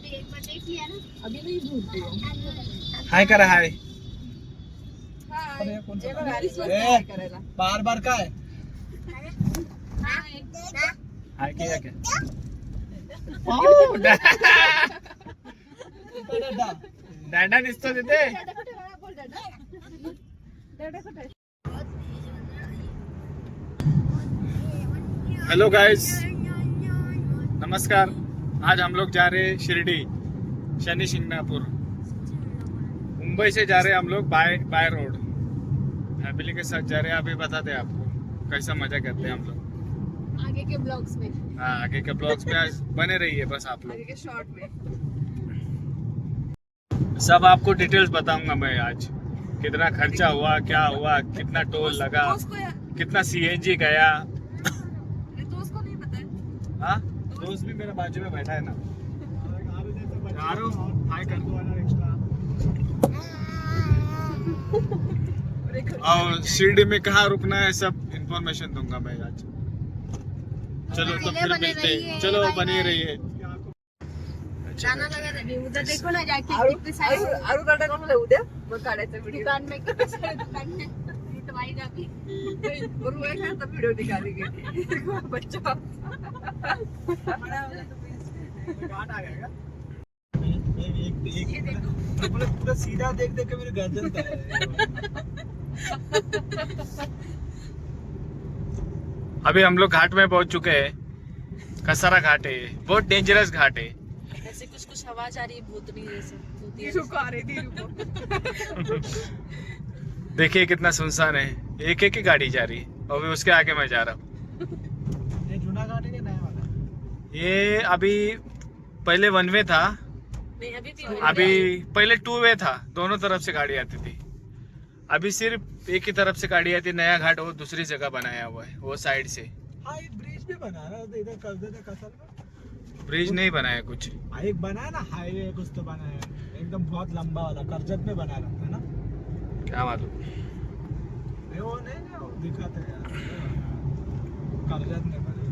अभी नहीं भूलते हैं। हाय करा हाय. बार बार काय हाय किया क्या? डांडा दिसतो तिथे. हेलो गाइस, नमस्कार. आज हम लोग जा रहे हैं शिरडी, शनि शिंगणापुर. मुंबई से जा रहे हैं हम लोग बाय रोड. फैमिली के साथ जा रहे हैं. अभी बताते हैं आपको कैसा मजा करते हैं हम लोग आगे के ब्लॉग्स में. हाँ, आगे के ब्लॉग्स में आज बने रहिए बस आप आगे लोग. के शॉर्ट में सब आपको डिटेल्स बताऊंगा मैं आज. कितना खर्चा हुआ, क्या हुआ, कितना टोल लगा, कितना सीएनजी गया. दोस्त को नहीं पता है. हाँ, दोस्त भी मेरे बाजू में बैठा है ना. हाय कर दो. और शिरडी में कहाँ रुकना है सब इंफॉर्मेशन दूंगा मैं आज. चलो तो फिर मिलते हैं. चलो बने रहिए. गाना लगा दे. उधर देखो ना जाके कितने सारे आरू काटा कोण उद्या मग काढायचा व्हिडिओ. दुकान में कितने सारे दुकान में लुटवाई जाती. बरोबर आहे का व्हिडिओ निकाली गई बच्चा बड़ा वाला तो घाट आ गया. एक पूरा सीधा देख देख के मेरे गर्दन का. अभी हम लोग घाट में पहुंच चुके हैं. कसारा घाट है, बहुत डेंजरस घाट है. ऐसे कुछ आवाज आ रही है भूतनी जैसे. रुको आ रही थी रुको. देखिए कितना सुनसान है. एक एक ही गाड़ी जा रही है और उसके आगे मैं जा रहा हूँ. ये जूना घाट है कि नया वाला? ये अभी पहले वन वे था. नहीं अभी पहले टू वे था. दोनों तरफ से गाड़ी आती थी. अभी सिर्फ एक ही तरफ से गाड़ी आती. नया घाट वो दूसरी जगह बनाया हुआ है, वो साइड से. हाँ, एक ब्रिज भी बना रहा है इधर कसार में. ब्रिज नहीं बनाया कुछ. हाँ, एक बनाया ना हाईवे कुछ तो बनाया एकदम बहुत लंबा वाला. कर्जत में बना रहा था ना. क्या मालूम. वो नहीं ना वो दिखाते हैं कर्जत में बना.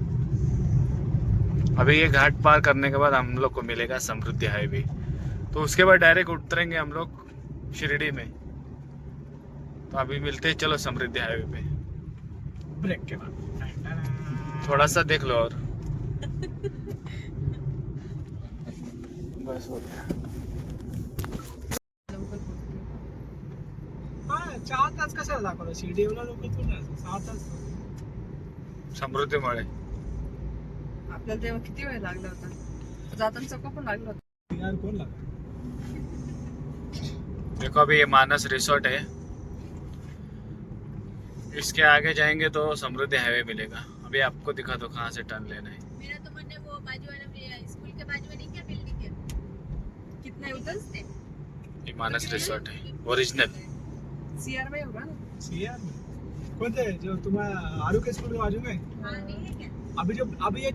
अभी ये घाट पार करने के बाद हम लोग को मिलेगा समृद्धि हाईवे. तो उसके बाद डायरेक्ट उतरेंगे हम लोग शिरडी में. तो अभी मिलते हैं. चलो समृद्धि हाईवे पे. ब्रेक के बाद थोड़ा सा देख लो और बस हो गया. हाँ, 4 तास कशाला दाखवलं. शिर्डीला लोक थोडं 6 तास. समृद्धीमुळे आपल्याला तेव्हा किती वेळ लागला होता. जाताना चक्क पण लागला होता. यार कोण लागला. देखो अभी ये मानस रिसोर्ट है. इसके आगे जाएंगे तो समृद्धि हाईवे मिलेगा. अभी आपको दिखा दो कहाँ से टर्न लेना है. मेरा तो मन है वो बाजू वाला स्कूल के बाजू में नहीं क्या बिल्डिंग है. कितना है उधर से. ये मानस रिसोर्ट है ओरिजिनल. सीआर में होगा ना. सीआर कोणते जो तुम्हाला आरू के स्कूल के बाजू में. हाँ नहीं है क्या. अभी एक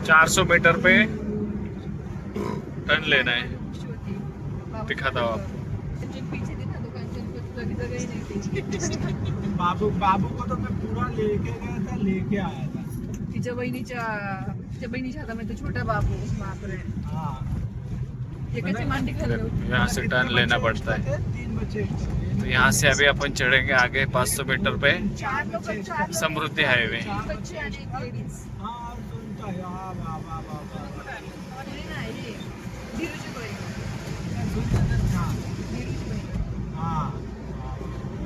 400 मीटर पे टर्न लेना है. दिखाता हूँ आपको. पीछे देखा दुकान जगह ही नहीं थी. बाबू को तो मैं पूरा लेके गया था, लेके आया था. तिच्या बहिणीच्या हातामध्ये तो छोटा बाबू बापरे. हाँ, ये कच्ची मांडी खाल्ली होती. यहाँ से टर्न लेना पड़ता है. 3 बच्चे. तो यहाँ से अभी अपन चढ़ेंगे आगे 500 मीटर पे 4 लोग समृद्धि हाईवे. बच्चे आणि एक लेडीज. हाँ, सुनता है. हाँ, वाह वाह वाह वाह. नाही ना हे धीरूची बहीण. हाँ धीरूची बहीण. हाँ,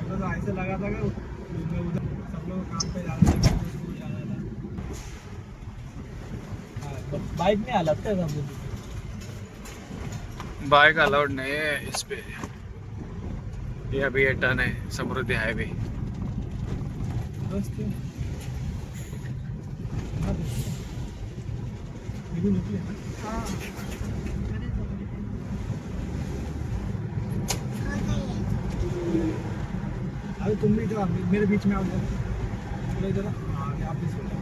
तो ऐसे लगा था कि मैं उधर सब लोग काम पे जा रहे थे, स्कूल जा रहा था. हाँ, बाइक में अलग थे सब लोग. बाइक अलाउड नहीं है इस पे. ये अभी ये टर्न है समृद्धि हाईवे. बस तो ये भी निकले ना. हाँ. अरे तुम भी इधर मेरे बीच में आओ. चलो इधर. हाँ, आप भी सो जाओ.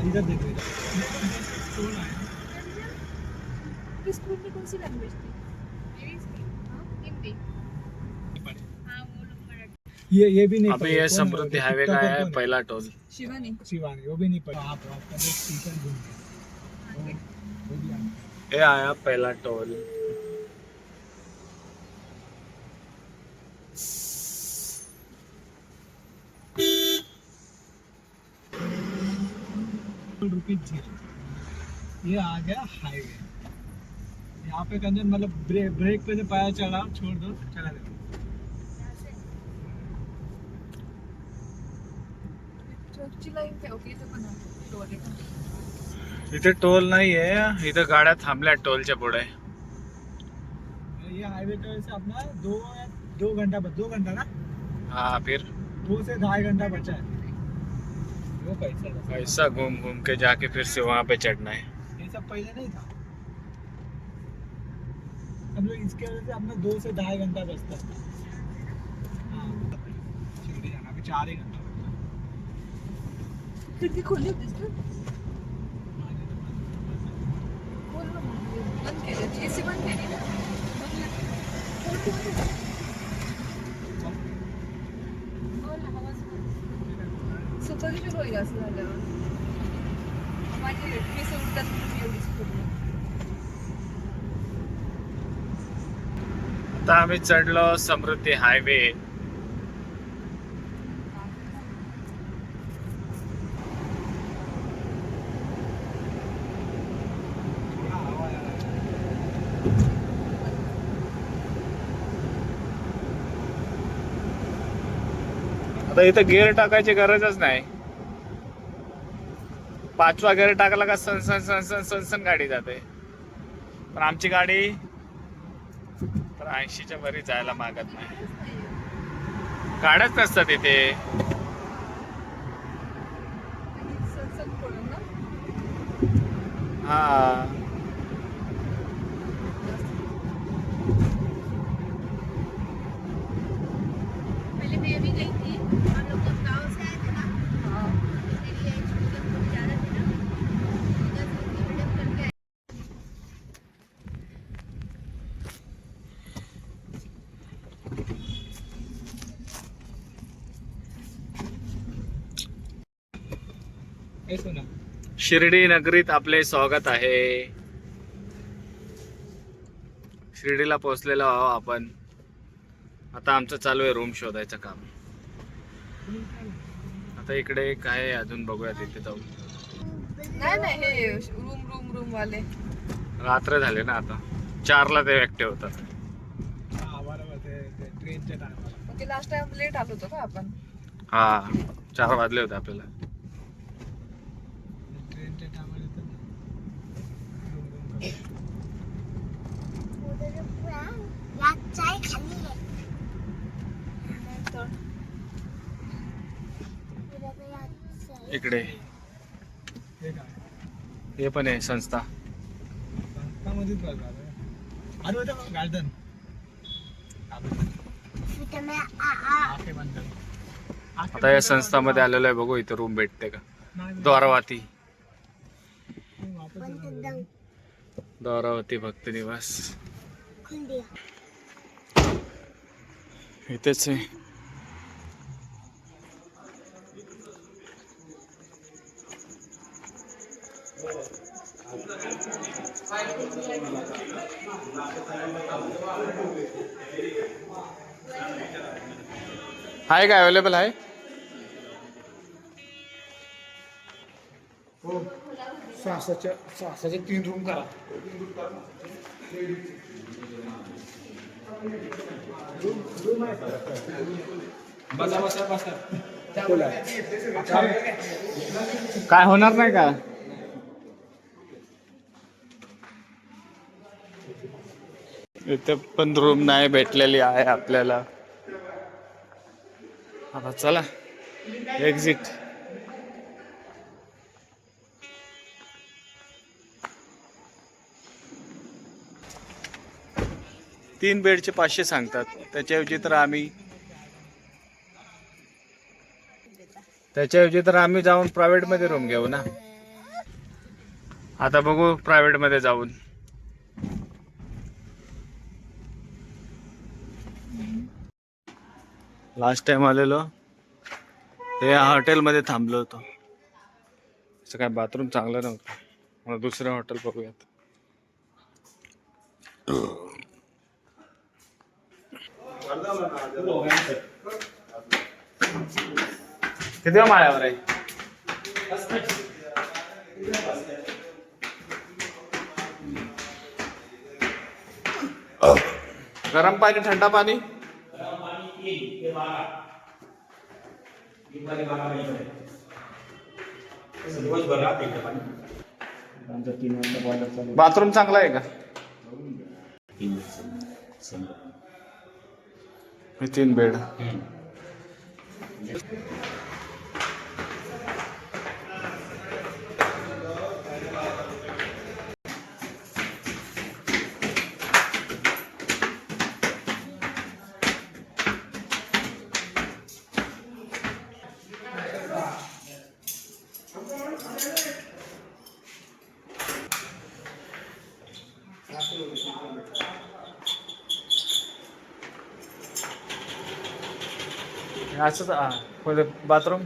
इधर देखो. इधर स्कूल में कौन सी लैंग्वेज थी. हिंदी. हाँ वो लोग मराठी. ये भी नहीं. अभी ये समृद्धि हाईवे का है पहला टोल. शिवानी. शिवानी वो भी नहीं पड़ा. आप स्टेशन घूम. ये आया पहला टोल। रुपीज ये आ गया हाईवे। यहाँ पे कंजन मतलब ब्रेक पे से पाया चला छोड़ दो चला दे। चौकची लाईन काय ओके इथं पण टोल आहे का? इथे टोल नाही आहे, इथं गाड्या थांबल्या टोलच्या पुढे। ये हाईवे का वैसे अपना 2 घंटा ना। हाँ फिर 2 से 2.5 घंटा बचा है। वो पैसा ऐसा घूम घूम के जाके फिर से वहाँ पे चढ़ना है। ये सब पहले नहीं था। हम लोग इसके वजह से अपना 2 से 2.5 घंटा बचता है। हाँ शिरडी जाना अभी 4 ही घंटा बचता है। खिडकी खोलली होतीस का? खोल ना मग. बंद केली एसी बंद केली ना. स्वतःची सुरू होईल असं झाल्यावर. माझी केस उठतात म्हणून एवढीच खोलली. आता आम्ही चढलो समृद्धी हायवे। आता इथं गिअर टाकायची गरजच नाही। 5वा गिअर टाकला का सन सन सन सन सन सन गाडी जाते। पण आमची गाडी तर 80च्या वरी जायला मागत नाही। गाड्याच नसतात इथे। सनसन पडून ना. हा पहले मैं भी गई थी। हम लोग जब गाँव से आए थे ना, इसलिए जब जा रहे थे ना, इधर से मीडियम करके आए। ऐसो ना शिर्डी नगरीत आपले स्वागत आहे। शिर्डीला पोहोचलेलो आहो आपण। आता आमचं चालू आहे रूम शोधायचं काम। आता इकडे काय आहे अजून बघूया, तिथे जाऊ। नाही नाही हे रूम वाले. रात्र झाले ना आता, 4ला ते ऍक्टिव्ह होतात। हा बरोबर ते ट्रेनच्या टायमाला मग ते लास्ट टाइम लेट आलो होतो का आपण? हा 4 वाजले होते आपल्याला। ट्रेनच्या टायमाला तर इकडे हे काय हे पण आहे संस्था। संस्थामध्येच बघा अरे होतं गार्डन आता या संस्थामध्ये आलेलो आहे, बघू इथे रूम भेटते का। द्वारावती द्वारावती भक्त निवास इथेच आहे। आहे का अवेलेबल आहे? हो सहाचे 3 रूम करा। बसा बसा बसा काय होणार नाही का? इथे पण रूम नाही भेटलेली आहे आपल्याला। आता चला एक्झिट। तीन बेडचे 500 सांगतात, त्याच्याऐवजी तर आम्ही जाऊन प्रायव्हेट मध्ये रूम घेऊ ना। आता बघू प्रायव्हेट मध्ये जाऊन। लास्ट टाइम आलेलो हे हॉटेलमध्ये थांबलो होतो। असं काय बाथरूम चांगलं नव्हतं, मला दुसरं हॉटेल बघूयात। किती माळ्यावर आहे? गरम पाणी ठंडा पाणी? बाथरूम चांगला आहे का? हे 3 बेड. असंच बाथरूम.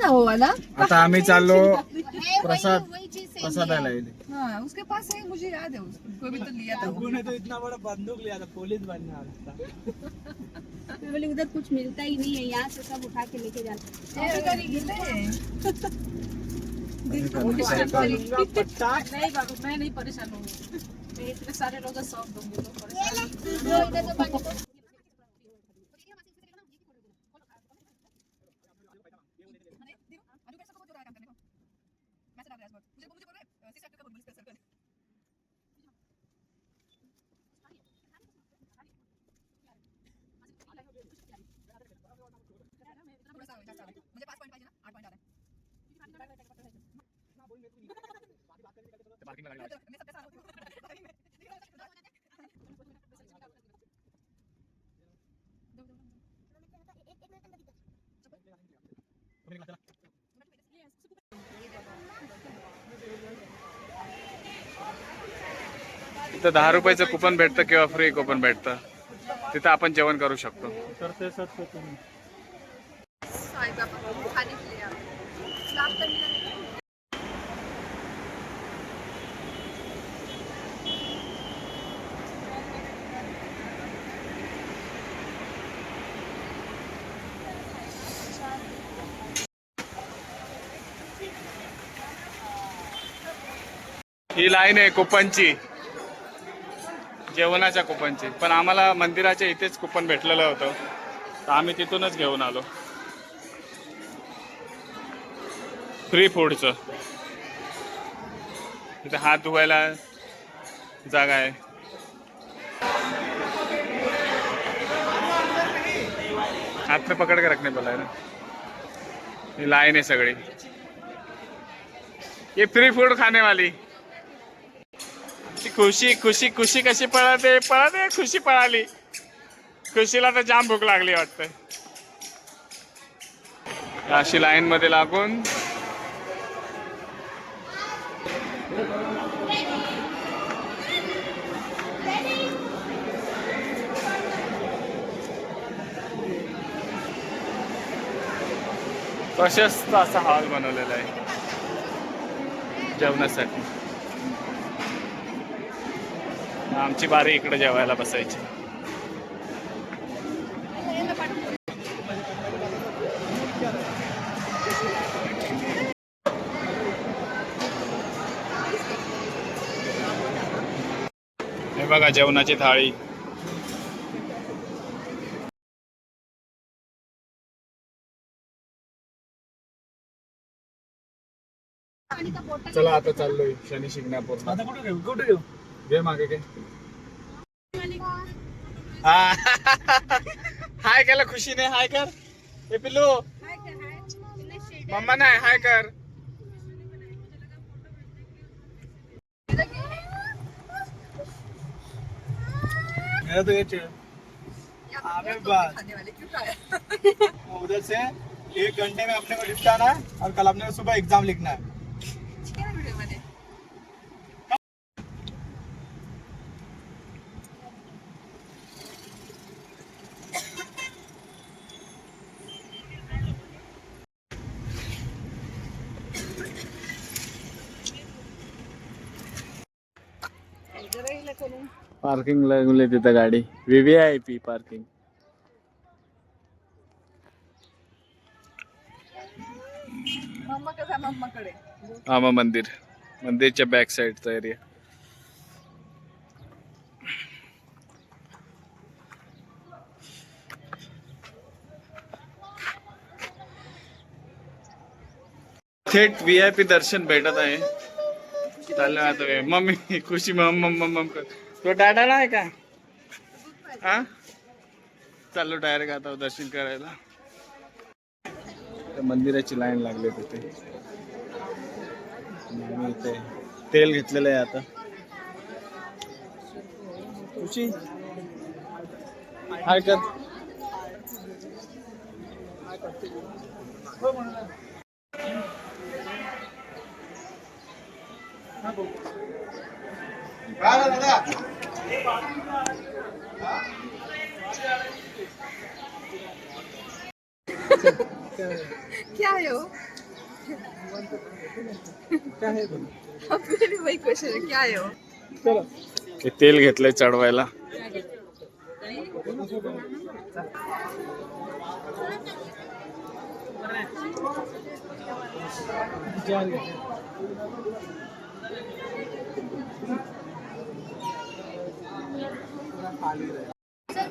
वो वाला आता आम्ही चाललो प्रसाद वही चीज सेम प्रसादाला. हाँ उसके पास है, मुझे याद है उसको कोई भी तो लिया था वो। ने तो इतना बड़ा बंदूक लिया था, पुलिस बनने वाला था. मैं बोली उधर कुछ मिलता ही नहीं है, यहाँ से सब उठा के लेके जाते नहीं बाबू, मैं नहीं परेशान होंगी, मैं इतने सारे लोग का सौंप दूंगी तो परेशान नहीं। इथं 10 रुपयाचं कुपन भेटतं किंवा फ्री कुपन भेटतं. तिथं आपण जेवण करू शकतो. साईं बाबा को खाने के लिए नाश्ता मिला नहीं। ही लाईन आहे कुपनची, जेवणाच्या कुपनची. पण आम्हाला मंदिराच्या इथेच कुपन भेटलेलं होतं, तर आम्ही तिथूनच घेऊन आलो. फ्री फूडचं. इथे हात धुवायला जागा आहे. हाथ में पकड़ के रखने बोला है ना. ये लाइन है सगड़ी, ये फ्री फूड खाने वाली. खुशी खुशी खुशी कशी पळते पळते, खुशी पळाली. खुशीला तर जाम भूक लागली वाटतं. अशी लाईन मध्ये लागून प्रशस्त असा हॉल बनवलेला आहे जेवणासाठी. आमची बारी इकडे जेवायला बसायची. हे बघा जेवणाची थाळी. चला आता चाललोय शनी शिंगणापूर. आता कुठे घेऊ, कुठे घेऊ? घे मागे घे. हाय केलं खुशीने. हाय कर. हे पिल्लू मम्मा नाही हाय कर. मेरा तो ये चाहिए. अबे बात. खाने वाले क्यों खाया? उधर से 1 घंटे में अपने को निपटाना है और कल अपने को सुबह एग्जाम लिखना है. क्या वीडियो मध्ये जरा इला करून पार्किंग लागले तिथं गाडी VVIP पार्किंग. मम्मा कसा मम्माकडे आमा मंदिरच्या बॅक साईडचा एरिया. थेट VIP दर्शन भेटत आहे. चाललं आता मम्मी खुशी मम्म तो डाडा आहे का हा. चाललो डायरेक्ट आता दर्शन करायला. मंदिराची लाईन लागली तिथे. आणि इथे तेल घेतलेलं आहे आता. खुशी हाय कर. क्या है वो क्या है अब मेरी वही क्वेश्चन है क्या है वो चलो हे तेल घेतलंय चढवायला.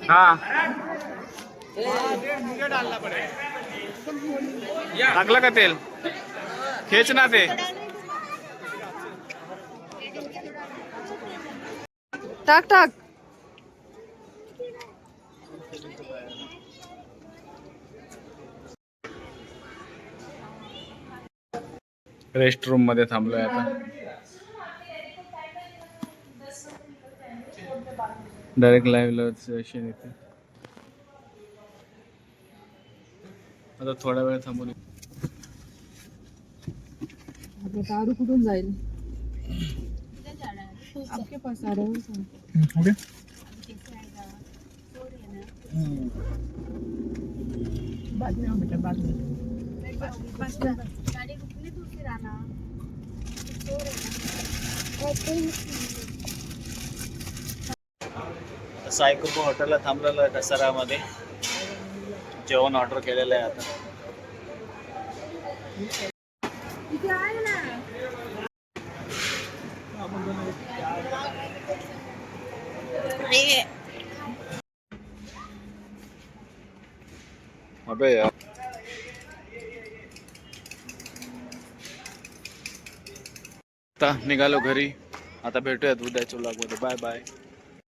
हा टाकलं का तेल. खेच ना ते. टाक टाक रेस्ट रूम मध्ये थांबलोय आता. डायरेक्ट लाईव्ह सेशन येते. आता थोडा वेळ थांबून आता दारू कुठून जाईल आपके पास आ रहा है ओके बाद में आओ बेटा बाद में गाड़ी कितनी दूर से आना साईकृपा हॉटेलला थांबलेलं आहे दसऱ्यामध्ये. जेवण ऑर्डर केलेलं आहे आता. इथे आहे ना अबे यार. आता निघालो घरी. आता भेटूयात उद्याच्या व्लॉगमध्ये. Bye bye.